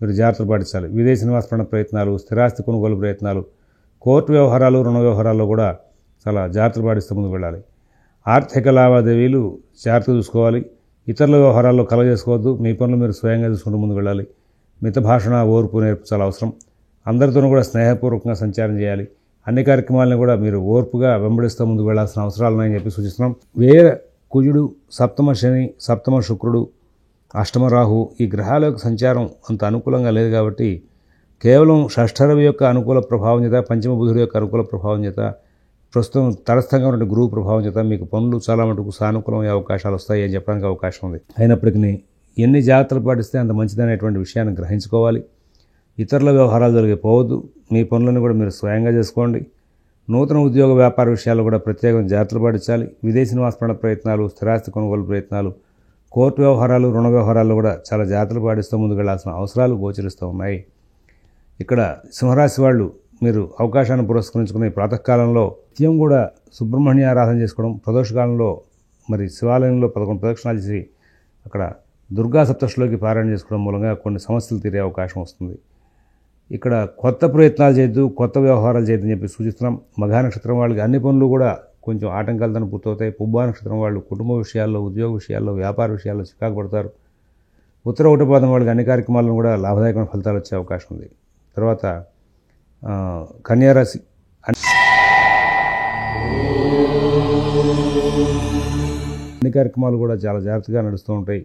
మీరు జాగ్రత్తలు పాటించాలి. విదేశీ నివాస ప్రయత్నాలు, స్థిరాస్తి కొనుగోలు ప్రయత్నాలు, కోర్టు వ్యవహారాలు, రుణ వ్యవహారాల్లో కూడా చాలా జాగ్రత్తలు పాటిస్తూ ముందుకు వెళ్ళాలి. ఆర్థిక లావాదేవీలు జాగ్రత్తగా చూసుకోవాలి. ఇతరుల వ్యవహారాల్లో కలగజేసుకోవద్దు. మీ పనులు మీరు స్వయంగా చూసుకుంటూ ముందుకు వెళ్ళాలి. మిత భాషణ, ఓర్పు, నేర్పు చాలా అవసరం. అందరితోనూ కూడా స్నేహపూర్వకంగా సంచారం చేయాలి. అన్ని కార్యక్రమాలను కూడా మీరు ఓర్పుగా వెంబడిస్తూ ముందుకు వెళ్లాల్సిన అవసరాలు ఉన్నాయని చెప్పి సూచిస్తున్నాం. వేర కుజుడు, సప్తమ శని, సప్తమ శుక్రుడు, అష్టమ రాహు ఈ గ్రహాల యొక్క సంచారం అంత అనుకూలంగా లేదు కాబట్టి కేవలం షష్ఠరవి యొక్క అనుకూల ప్రభావం చేత, పంచమ బుధుడి యొక్క అనుకూల ప్రభావం చేత, ప్రస్తుతం తటస్థంగా ఉన్న గురువు ప్రభావం చేత మీకు పనులు చాలా మటుకు సానుకూలమయ్యే అవకాశాలు వస్తాయి అని చెప్పడానికి అవకాశం ఉంది. అయినప్పటికీ ఎన్ని జాగ్రత్తలు పాటిస్తే అంత మంచిదనేటువంటి విషయాన్ని గ్రహించుకోవాలి. ఇతరుల వ్యవహారాలు జరిగే పోవద్దు. మీ పనులను కూడా మీరు స్వయంగా చేసుకోండి. నూతన ఉద్యోగ వ్యాపార విషయాల్లో కూడా ప్రత్యేకంగా జాగ్రత్తలు పాటించాలి. విదేశీ నివాస ప్రయత్నాలు, స్థిరాస్తి కొనుగోలు ప్రయత్నాలు, కోర్టు వ్యవహారాలు, రుణ వ్యవహారాల్లో కూడా చాలా జాగ్రత్తలు పాటిస్తూ ముందుకు వెళ్లాల్సిన అవసరాలు గోచరిస్తూ ఉన్నాయి. ఇక్కడ సింహరాశి వాళ్ళు మీరు అవకాశాన్ని పురస్కరించుకునే ప్రాతకాలంలో నిత్యం కూడా సుబ్రహ్మణ్య ఆరాధన చేసుకోవడం, ప్రదోషకాలంలో మరి శివాలయంలో 11 ప్రదక్షిణాలు చేసి అక్కడ దుర్గా సప్తశతిలోకి పారాయణ చేసుకోవడం మూలంగా కొన్ని సమస్యలు తీరే అవకాశం వస్తుంది. ఇక్కడ కొత్త ప్రయత్నాలు చేయొద్దు, కొత్త వ్యవహారాలు చేయొద్దని చెప్పి సూచిస్తున్నాం. మఘా నక్షత్రం వాళ్ళకి అన్ని పనులు కూడా కొంచెం ఆటంకాలతో పూర్తవుతాయి. పుబ్బా నక్షత్రం వాళ్ళు కుటుంబ విషయాల్లో, ఉద్యోగ విషయాల్లో, వ్యాపార విషయాల్లో చికాకు పడతారు. ఉత్తర ఒకటపాదం వాళ్ళకి అన్ని కార్యక్రమాలను కూడా లాభదాయకమైన ఫలితాలు వచ్చే అవకాశం ఉంది. తర్వాత కన్యారాశి అన్ని కార్యక్రమాలు కూడా చాలా జాగ్రత్తగా నడుస్తూ ఉంటాయి.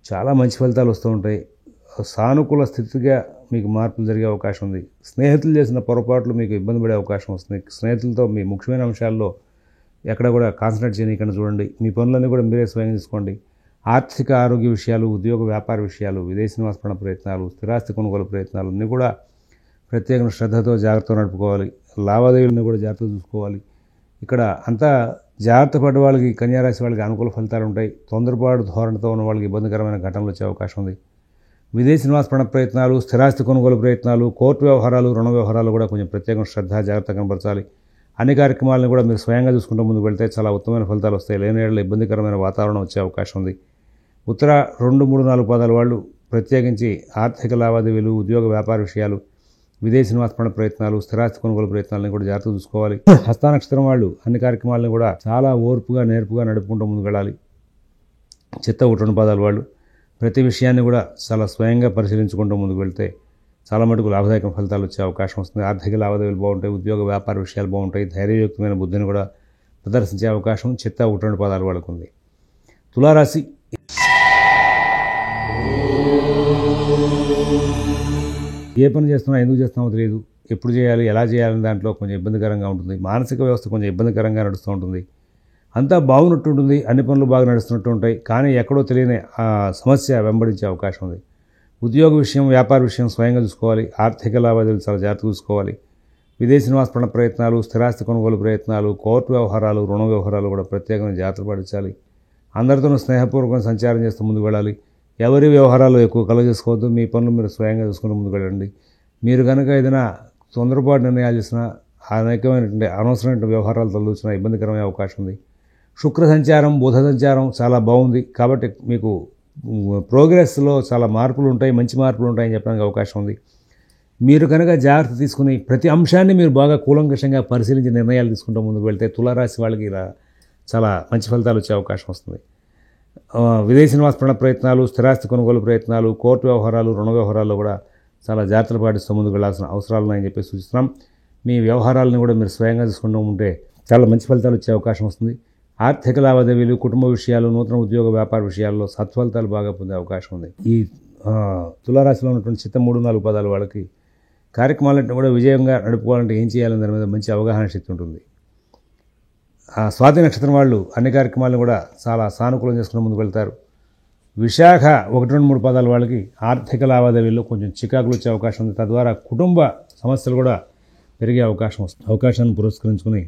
చాలా మంచి ఫలితాలు వస్తూ ఉంటాయి. సానుకూల స్థితిగా మీకు మార్పులు జరిగే అవకాశం ఉంది. స్నేహితులు చేసిన పొరపాట్లు మీకు ఇబ్బంది పడే అవకాశం వస్తుంది. స్నేహితులతో మీ ముఖ్యమైన అంశాల్లో ఎక్కడ కూడా కాన్సన్ట్రేట్ చేయకుండా చూడండి. మీ పనులన్నీ కూడా మీరే స్వయంగా తీసుకోండి. ఆర్థిక ఆరోగ్య విషయాలు, ఉద్యోగ వ్యాపార విషయాలు, విదేశీ నివాస ప్రయత్నాలు, స్థిరాస్తి కొనుగోలు ప్రయత్నాలు అన్నీ కూడా ప్రత్యేకంగా శ్రద్ధతో జాగ్రత్తగా నడుపుకోవాలి. లావాదేవీలను కూడా జాగ్రత్తగా చూసుకోవాలి. ఇక్కడ అంతా జాగ్రత్త పడ్డ వాళ్ళకి, కన్యారాశి వాళ్ళకి అనుకూల ఫలితాలు ఉంటాయి. తొందరపాటు ధోరణితో ఉన్న వాళ్ళకి ఇబ్బందికరమైన ఘటనలు వచ్చే అవకాశం ఉంది. విదేశీ నివాస ప్రయత్నాలు, స్థిరాస్తి కొనుగోలు ప్రయత్నాలు, కోర్టు వ్యవహారాలు, రుణ వ్యవహారాలు కూడా కొంచెం ప్రత్యేకంగా శ్రద్ధ జాగ్రత్త కనబరచాలి. అన్ని కార్యక్రమాలను కూడా మీరు స్వయంగా చూసుకుంటూ ముందుకు వెళ్తే చాలా ఉత్తమమైన ఫలితాలు వస్తాయి. లేని ఏళ్ళ ఇబ్బందికరమైన వాతావరణం వచ్చే అవకాశం ఉంది. ఉత్తర 2, 3, 4 పాదాల వాళ్ళు ప్రత్యేకించి ఆర్థిక లావాదేవీలు, ఉద్యోగ వ్యాపార విషయాలు, విదేశీ నివాస ప్రయత్నాలు, స్థిరాస్తి కొనుగోలు ప్రయత్నాలను కూడా జాగ్రత్తగా చూసుకోవాలి. హస్త నక్షత్రం వాళ్ళు అన్ని కార్యక్రమాలను కూడా చాలా ఓర్పుగా, నేర్పుగా నడుపుకుంటూ ముందుకు వెళ్ళాలి. చిత్త 1, పాదాల వాళ్ళు ప్రతి విషయాన్ని కూడా చాలా స్వయంగా పరిశీలించుకుంటూ ముందుకు వెళ్తే చాలా మటుకు లాభదాయక ఫలితాలు వచ్చే అవకాశం వస్తుంది. ఆర్థిక లావాదేవీలు బాగుంటాయి, ఉద్యోగ వ్యాపార విషయాలు బాగుంటాయి. ధైర్యయుక్తమైన బుద్ధిని కూడా ప్రదర్శించే అవకాశం చిత్త 1, పాదాల వాళ్ళకు ఉంది. తులారాశి ఏ పని చేస్తున్నా, ఎందుకు చేస్తున్నామో తెలియదు, ఎప్పుడు చేయాలి, ఎలా చేయాలని దాంట్లో కొంచెం ఇబ్బందికరంగా ఉంటుంది. మానసిక వ్యవస్థ కొంచెం ఇబ్బందికరంగా నడుస్తూ ఉంటుంది. అంతా బాగున్నట్టు ఉంటుంది, అన్ని పనులు బాగా నడుస్తున్నట్టు ఉంటాయి. కానీ ఎక్కడో తెలియని సమస్య వెంబడించే అవకాశం ఉంది. ఉద్యోగ విషయం, వ్యాపార విషయం స్వయంగా చూసుకోవాలి. ఆర్థిక లావాదేవీలు చాలా జాగ్రత్తగా చూసుకోవాలి. విదేశీ నివాస ప్రయత్నాలు, స్థిరాస్తి కొనుగోలు ప్రయత్నాలు, కోర్టు వ్యవహారాలు, రుణ వ్యవహారాలు కూడా ప్రత్యేకంగా జాగ్రత్త పాటించాలి. అందరితోనూ స్నేహపూర్వకంగా సంచారం చేస్తూ ముందుకు వెళ్ళాలి. ఎవరి వ్యవహారాలు ఎక్కువ కలుగ చేసుకోవద్దు. మీ పనులు మీరు స్వయంగా చూసుకుంటూ ముందుకు వెళ్ళండి. మీరు కనుక ఏదైనా తొందరపాటు నిర్ణయాలు చేసినా, అనేకమైనటువంటి అనవసరమైన వ్యవహారాలు తలదూచినా ఇబ్బందికరమైన అవకాశం ఉంది. శుక్ర సంచారం, బుధ సంచారం చాలా బాగుంది. కాబట్టి మీకు ప్రోగ్రెస్లో చాలా మార్పులు ఉంటాయి, మంచి మార్పులు ఉంటాయని చెప్పడానికి అవకాశం ఉంది. మీరు కనుక జాగ్రత్త తీసుకుని ప్రతి అంశాన్ని మీరు బాగా కూలంకషంగా పరిశీలించి నిర్ణయాలు తీసుకుంటూ ముందుకు వెళ్తే తులారాశి వాళ్ళకి ఇలా చాలా మంచి ఫలితాలు వచ్చే అవకాశం వస్తుంది. విదేశీ నివాస ప్రయత్నాలు, స్థిరాస్తి కొనుగోలు ప్రయత్నాలు, కోర్టు వ్యవహారాలు, రుణ వ్యవహారాల్లో కూడా చాలా జాగ్రత్తలు పాటిస్తూ ముందుకు వెళ్లాల్సిన అవసరాలు ఉన్నాయని చెప్పి సూచిస్తున్నాం. మీ వ్యవహారాలను కూడా మీరు స్వయంగా తీసుకుంటూ ఉంటే చాలా మంచి ఫలితాలు వచ్చే అవకాశం వస్తుంది. ఆర్థిక లావాదేవీలు, కుటుంబ విషయాలు, నూతన ఉద్యోగ వ్యాపార విషయాల్లో సత్ఫలితాలు బాగా పొందే అవకాశం ఉంది. ఈ తులారాశిలో ఉన్నటువంటి చిత్త 3, 4 పాదాల వాళ్ళకి కార్యక్రమాలంటే కూడా విజయంగా నడుపుకోవాలంటే ఏం చేయాలని దాని మీద మంచి అవగాహన శక్తి ఉంటుంది. స్వాతి నక్షత్రం వాళ్ళు అన్ని కార్యక్రమాలను కూడా చాలా సానుకూలం చేసుకుని ముందుకు వెళ్తారు. విశాఖ 1, 2, 3 పాదాల వాళ్ళకి ఆర్థిక లావాదేవీల్లో కొంచెం చికాకులు వచ్చే అవకాశం ఉంది. తద్వారా కుటుంబ సమస్యలు కూడా పెరిగే అవకాశం వస్తుంది. అవకాశాన్ని పురస్కరించుకుని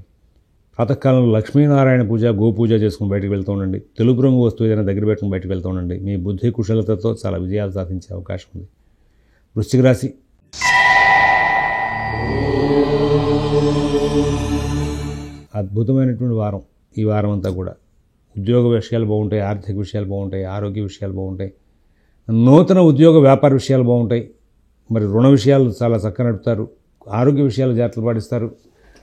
ప్రాతకాలంలో లక్ష్మీనారాయణ పూజ, గోపూజ చేసుకుని బయటకు వెళ్తూ ఉండండి. తెలుపు రంగు వస్తువు ఏదైనా దగ్గర పెట్టుకుని బయటకు వెళ్తూ ఉండండి. మీ బుద్ధి కుశలతతో చాలా విజయాలు సాధించే అవకాశం ఉంది. వృశ్చిక రాశి అద్భుతమైనటువంటి వారం. ఈ వారం అంతా కూడా ఉద్యోగ విషయాలు బాగుంటాయి, ఆర్థిక విషయాలు బాగుంటాయి, ఆరోగ్య విషయాలు బాగుంటాయి, నూతన ఉద్యోగ వ్యాపార విషయాలు బాగుంటాయి. మరి రుణ విషయాలు చాలా చక్కగా నడుపుతారు. ఆరోగ్య విషయాలు జాగ్రత్తలు పాటిస్తారు.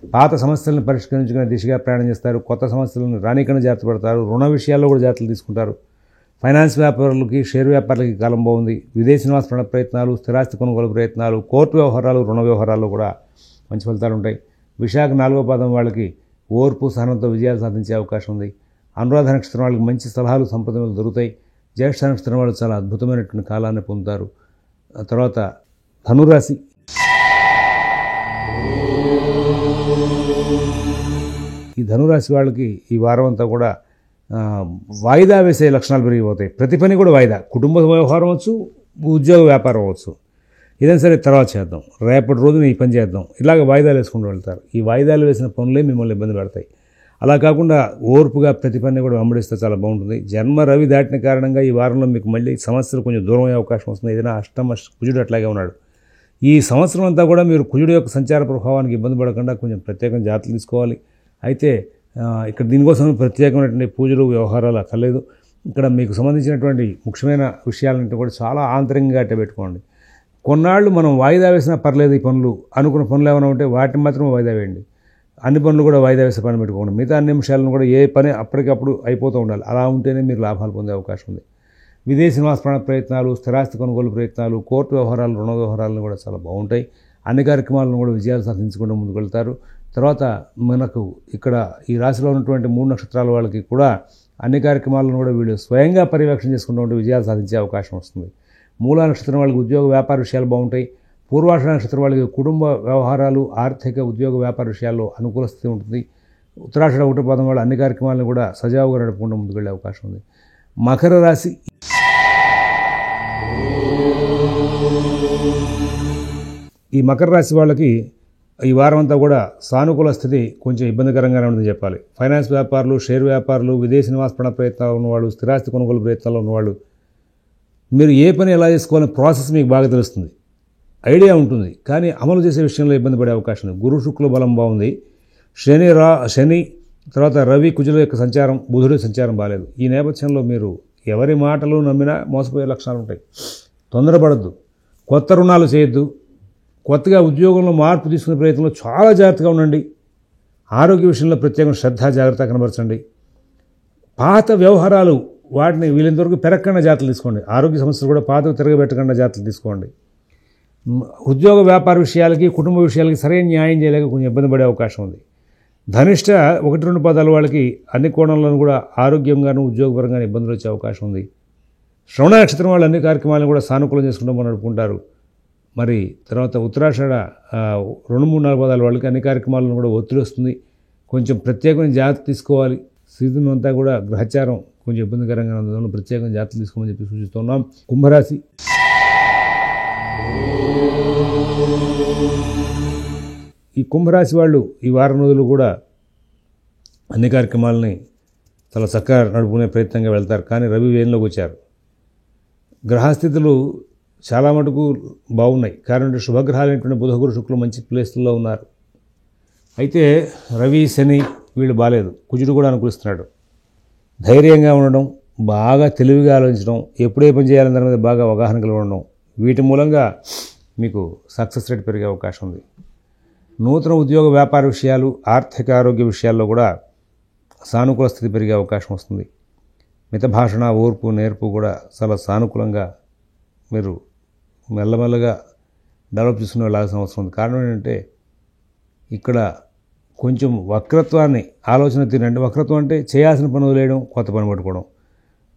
పాత సమస్యలను పరిష్కరించుకునే దిశగా ప్రయాణం చేస్తారు. కొత్త సమస్యలను రానికన్నా జాగ్రత్త పడతారు. రుణ విషయాల్లో కూడా జాగ్రత్తలు తీసుకుంటారు. ఫైనాన్స్ వ్యాపారులకి, షేర్ వ్యాపారులకి కాలం బాగుంది. విదేశీ నివాస ప్రయత్నాలు, స్థిరాస్తి కొనుగోలు ప్రయత్నాలు, కోర్టు వ్యవహారాలు, రుణ వ్యవహారాల్లో కూడా మంచి ఫలితాలు ఉంటాయి. విశాఖ 4వ పాదం వాళ్ళకి ఓర్పు, సహనంతో విజయాలు సాధించే అవకాశం ఉంది. అనురాధ నక్షత్రం వాళ్ళకి మంచి సలహాలు, సంప్రదాయాలు దొరుకుతాయి. జ్యేష్ఠ నక్షత్రం వాళ్ళు చాలా అద్భుతమైనటువంటి కాలాన్ని పొందుతారు. తర్వాత ధనురాశి ఈ ధనురాశి వాళ్ళకి ఈ వారం అంతా కూడా వాయిదా వేసే లక్షణాలు పెరిగిపోతాయి. ప్రతి పని కూడా వాయిదా. కుటుంబ వ్యవహారం అవచ్చు, ఉద్యోగ వ్యాపారం అవచ్చు, ఏదైనా సరే తర్వాత చేద్దాం, రేపటి రోజున ఈ పని చేద్దాం, ఇలాగ వాయిదాలు వేసుకుంటూ వెళ్తారు. ఈ వాయిదాలు వేసిన పనులే మిమ్మల్ని ఇబ్బంది పెడతాయి. అలా కాకుండా ఓర్పుగా ప్రతి పని కూడా వెంబడిస్తే చాలా బాగుంటుంది. జన్మ రవి దాటిన కారణంగా ఈ వారంలో మీకు మళ్ళీ సమస్యలు కొంచెం దూరం అయ్యే అవకాశం వస్తుంది. ఏదైనా అష్టమ కుజుడు అట్లాగే ఉన్నాడు. ఈ సంవత్సరం అంతా కూడా మీరు కుజుడు యొక్క సంచార ప్రభావానికి ఇబ్బంది పడకుండా కొంచెం ప్రత్యేకంగా జాగ్రత్తలు తీసుకోవాలి. అయితే ఇక్కడ దీనికోసం ప్రత్యేకమైనటువంటి పూజలు వ్యవహారాలు అక్కర్లేదు. ఇక్కడ మీకు సంబంధించినటువంటి ముఖ్యమైన విషయాలంటే కూడా చాలా ఆంతరంగంగా అట్టే పెట్టుకోండి. కొన్నాళ్ళు మనం వాయిదా వేసినా పర్లేదు, ఈ పనులు అనుకున్న పనులు ఏమైనా ఉంటే వాటిని మాత్రం వాయిదా వేయండి. అన్ని పనులు కూడా వాయిదా వేసే పని పెట్టుకోండి. మిగతా అన్ని నిమిషాలను కూడా ఏ పని అప్పటికప్పుడు అయిపోతూ ఉండాలి. అలా ఉంటేనే మీరు లాభాలు పొందే అవకాశం ఉంది. విదేశీ నివాస ప్రయత్నాలు, స్థిరాస్తి కొనుగోలు ప్రయత్నాలు, కోర్టు వ్యవహారాలు, రుణ వ్యవహారాలను కూడా చాలా బాగుంటాయి. అన్ని కార్యక్రమాలను కూడా విజయాలు సాధించుకుంటూ ముందుకు వెళ్తారు. తర్వాత మనకు ఇక్కడ ఈ రాశిలో ఉన్నటువంటి 3 నక్షత్రాల వాళ్ళకి కూడా అన్ని కార్యక్రమాలను కూడా వీళ్ళు స్వయంగా పర్యవేక్షణ చేసుకుంటూ ఉంటే విజయాలు సాధించే అవకాశం వస్తుంది. మూలా నక్షత్రం వాళ్ళకి ఉద్యోగ వ్యాపార విషయాలు బాగుంటాయి. పూర్వాషాఢ నక్షత్రం వాళ్ళకి కుటుంబ వ్యవహారాలు, ఆర్థిక, ఉద్యోగ వ్యాపార విషయాల్లో అనుకూల స్థితి ఉంటుంది. ఉత్తరాషాఢ 1వ పాదం వాళ్ళు అన్ని కార్యక్రమాలను కూడా సజావుగా నడుపుకుంటూ ముందుకు వెళ్ళే అవకాశం ఉంది. మకర రాశి ఈ మకర రాశి వాళ్ళకి ఈ వారం అంతా కూడా సానుకూల స్థితి కొంచెం ఇబ్బందికరంగానే ఉందని చెప్పాలి. ఫైనాన్స్ వ్యాపారులు, షేర్ వ్యాపారులు, విదేశీ నివాస ప్రయత్నాలు ఉన్నవాళ్ళు, స్థిరాస్తి కొనుగోలు ప్రయత్నాలు ఉన్నవాళ్ళు, మీరు ఏ పని ఎలా చేసుకోవాలని ప్రాసెస్ మీకు బాగా తెలుస్తుంది, ఐడియా ఉంటుంది. కానీ అమలు చేసే విషయంలో ఇబ్బంది పడే అవకాశం ఉంది. గురు శుక్ల బలం బాగుంది. శని తర్వాత రవి కుజుల యొక్క సంచారం, బుధుడి సంచారం బాగాలేదు. ఈ నేపథ్యంలో మీరు ఎవరి మాటలు నమ్మినా మోసపోయే లక్షణాలు ఉంటాయి. తొందరపడద్దు. కొత్త రుణాలు చేయొద్దు. కొత్తగా ఉద్యోగంలో మార్పు తీసుకునే ప్రయత్నంలో చాలా జాగ్రత్తగా ఉండండి. ఆరోగ్య విషయంలో ప్రత్యేకంగా శ్రద్ధ జాగ్రత్త కనబరచండి. పాత వ్యవహారాలు వాటిని వీళ్ళంతవరకు పెరగకుండా జాగ్రత్తలు తీసుకోండి. ఆరోగ్య సమస్యలు కూడా పాతకు తిరగబెట్టకుండా జాగ్రత్తలు తీసుకోండి. ఉద్యోగ వ్యాపార విషయాలకి, కుటుంబ విషయాలకి సరైన న్యాయం చేయలేక కొంచెం ఇబ్బంది పడే అవకాశం ఉంది. ధనిష్ట 1-2 పాదాల వాళ్ళకి అన్ని కోణంలోనూ కూడా ఆరోగ్యంగాను ఉద్యోగపరంగాను ఇబ్బందులు వచ్చే అవకాశం ఉంది. శ్రవణ నక్షత్రం వాళ్ళు అన్ని కార్యక్రమాలను కూడా సానుకూలం చేసుకుంటూ మనం నడుపుకుంటారు. మరి తర్వాత ఉత్తరాషాఢ 2-3-4 పాదాల వాళ్ళకి అన్ని కార్యక్రమాలను కూడా ఒత్తిడి వస్తుంది. కొంచెం ప్రత్యేకమైన జాగ్రత్త తీసుకోవాలి. సీజన్ అంతా కూడా గ్రహచారం కొంచెం ఇబ్బందికరంగా ఉన్నందువల్ల ప్రత్యేకంగా జాగ్రత్తలు తీసుకోమని చెప్పి సూచిస్తున్నాం. కుంభరాశి ఈ కుంభరాశి వాళ్ళు ఈ వారం రోజులు కూడా అన్ని కార్యక్రమాలని చాలా చక్కగా నడుపుకునే ప్రయత్నంగా వెళ్తారు. కానీ రవి వేయంలోకి వచ్చారు. గ్రహస్థితులు చాలా మటుకు బాగున్నాయి. కారణం శుభగ్రహాలైనటువంటి బుధ, గురు, శుక్రులు మంచి ప్లేస్లో ఉన్నారు. అయితే రవి, శని వీళ్ళు బాగాలేదు. కుజుడు కూడా అనుకూలిస్తున్నాడు. ధైర్యంగా ఉండడం, బాగా తెలివిగా ఆలోచించడం, ఎప్పుడే పని చేయాలని దాని మీద బాగా అవగాహన కలిగి ఉండడం, వీటి మూలంగా మీకు సక్సెస్ రేట్ పెరిగే అవకాశం ఉంది. నూతన ఉద్యోగ వ్యాపార విషయాలు, ఆర్థిక ఆరోగ్య విషయాల్లో కూడా సానుకూల స్థితి పెరిగే అవకాశం వస్తుంది. మిత భాషణ, ఓర్పు, నేర్పు కూడా చాలా సానుకూలంగా మీరు మెల్లమెల్లగా డెవలప్ చేసుకునే వెళ్ళాల్సిన అవసరం ఉంది. కారణం ఏంటంటే ఇక్కడ కొంచెం వక్రత్వాన్ని ఆలోచన తీరండి. వక్రత్వం అంటే చేయాల్సిన పనులు వదిలేయడం, కొత్త పని పట్టుకోవడం,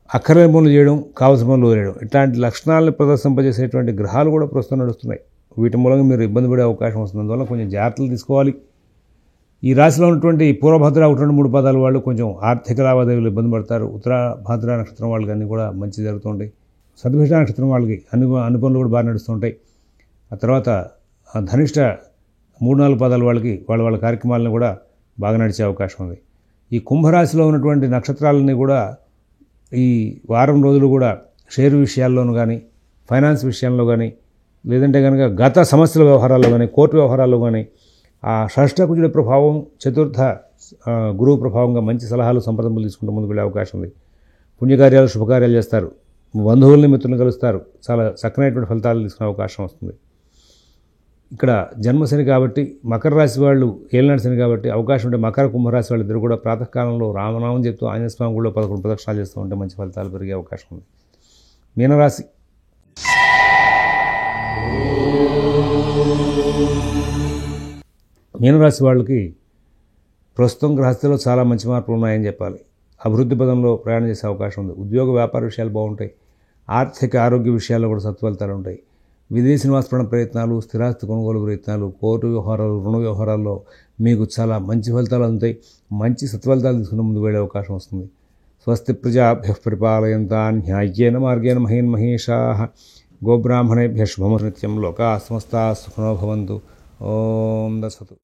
అక్కర్లేని పనులు చేయడం, కావాల్సిన పనులు వదిలేయడం, ఇట్లాంటి లక్షణాలను ప్రదర్శింపజేసేటువంటి గ్రహాలు కూడా ప్రస్తుతం నడుస్తున్నాయి. వీటి మూలంగా మీరు ఇబ్బంది పడే అవకాశం వస్తుంది. అందువల్ల కొంచెం జాగ్రత్తలు తీసుకోవాలి. ఈ రాశిలో ఉన్నటువంటి పూర్వభద్ర 1-2-3 పాదాల వాళ్ళు కొంచెం ఆర్థిక లావాదేవీలు ఇబ్బంది పడతారు. ఉత్తరాభద్ర నక్షత్రం వాళ్ళకి అన్నీ కూడా మంచి జరుగుతుంటాయి. శతభిష నక్షత్రం వాళ్ళకి అన్ని పనులు కూడా బాగా నడుస్తుంటాయి. ఆ తర్వాత ధనిష్ట 3-4 పాదాల వాళ్ళకి వాళ్ళ కార్యక్రమాలను కూడా బాగా నడిచే అవకాశం ఉంది. ఈ కుంభరాశిలో ఉన్నటువంటి నక్షత్రాలన్నీ కూడా ఈ వారం రోజులు కూడా షేర్ విషయాల్లోనూ కానీ, ఫైనాన్స్ విషయంలో కానీ, లేదంటే కనుక గత సమస్యల వ్యవహారాల్లో కానీ, కోర్టు వ్యవహారాల్లో కానీ ఆ షష్ఠ కుజుడి ప్రభావం, చతుర్థ గురువు ప్రభావంగా మంచి సలహాలు, సంప్రదింపులు తీసుకుంటూ ముందుకు వెళ్ళే అవకాశం ఉంది. పుణ్యకార్యాలు, శుభకార్యాలు చేస్తారు. బంధువుల్ని, మిత్రులను కలుస్తారు. చాలా చక్కనైనటువంటి ఫలితాలు తీసుకునే అవకాశం వస్తుంది. ఇక్కడ జన్మశని కాబట్టి, మకర రాశి వాళ్ళు ఏలినాటి శని కాబట్టి అవకాశం ఉంటే మకర, కుంభరాశి వాళ్ళు ఇద్దరు కూడా ప్రాతకాలంలో రామనామం చెప్తూ ఆంజనేయ స్వామి గుడిలో 11 ప్రదక్షిణాలు చేస్తూ ఉంటే మంచి ఫలితాలు పెరిగే అవకాశం ఉంది. మీనరాశి మీనరాశి వాళ్ళకి ప్రస్తుతం గ్రహస్థితిలో చాలా మంచి మార్పులు ఉన్నాయని చెప్పాలి. అభివృద్ధి పదంలో ప్రయాణం చేసే అవకాశం ఉంది. ఉద్యోగ వ్యాపార విషయాలు బాగుంటాయి. ఆర్థిక ఆరోగ్య విషయాల్లో కూడా సత్ఫలితాలు ఉంటాయి. విదేశీ నివాస ప్రయత్నాలు, స్థిరాస్తి కొనుగోలు ప్రయత్నాలు, కోర్టు వ్యవహారాలు, రుణ వ్యవహారాల్లో మీకు చాలా మంచి ఫలితాలు అందుతాయి. మంచి సత్ఫలితాలు తీసుకుని ముందుకు వెళ్ళే అవకాశం వస్తుంది. స్వస్తి ప్రజాభ్యః పరిపాలయంతాం న్యాయ్యేన మార్గేణ మహీన్ మహేషాః గోబ్రాహ్మణేభ్యः శుభమస్తు నిత్యం. లోకాः సమస్తాः సుఖినో భవంతు. ఓం దత్సతు.